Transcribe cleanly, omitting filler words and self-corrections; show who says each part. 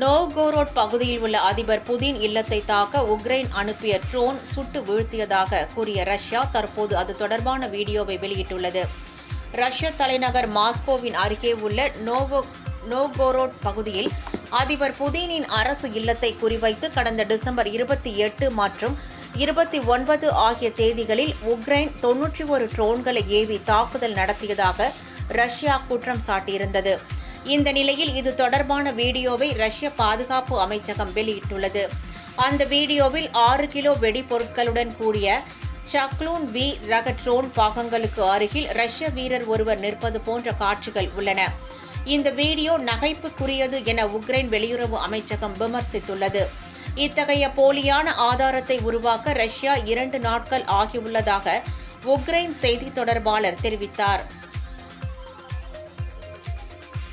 Speaker 1: Novgorod பகுதியில் உள்ள அதிபர் புதின் இல்லத்தை தாக்க உக்ரைன் அனுப்பிய ட்ரோன் சுட்டு வீழ்த்தியதாக கூறிய ரஷ்யா தற்போது அது தொடர்பான வீடியோவை வெளியிட்டுள்ளது. ரஷ்ய தலைநகர் மாஸ்கோவின் அருகே உள்ள நோவ்கோரோட் பகுதியில் அதிபர் புதினின் அரசு இல்லத்தை குறிவைத்து கடந்த டிசம்பர் 28 மற்றும் 29 ஆகிய தேதிகளில் உக்ரைன் 91 ட்ரோன்களை ஏவி தாக்குதல் நடத்தியதாக ரஷ்யா குற்றம் சாட்டியிருந்தது. இந்த நிலையில் இது தொடர்பான வீடியோவை ரஷ்ய பாதுகாப்பு அமைச்சகம் வெளியிட்டுள்ளது. அந்த வீடியோவில் 6 கிலோ வெடிபொருட்களுடன் கூடிய சக்லூன் வி ரக ட்ரோன் பாகங்களுக்கு அருகில் ரஷ்ய வீரர் ஒருவர் நிற்பது போன்ற காட்சிகள் உள்ளன. இந்த வீடியோ நகைப்புக்குரியது என உக்ரைன் வெளியுறவு அமைச்சகம் விமர்சித்துள்ளது. இத்தகைய போலியான ஆதாரத்தை உருவாக்க ரஷ்யா 2 நாட்கள் ஆகியுள்ளதாக உக்ரைன் செய்தி தொடர்பாளர் தெரிவித்தார்.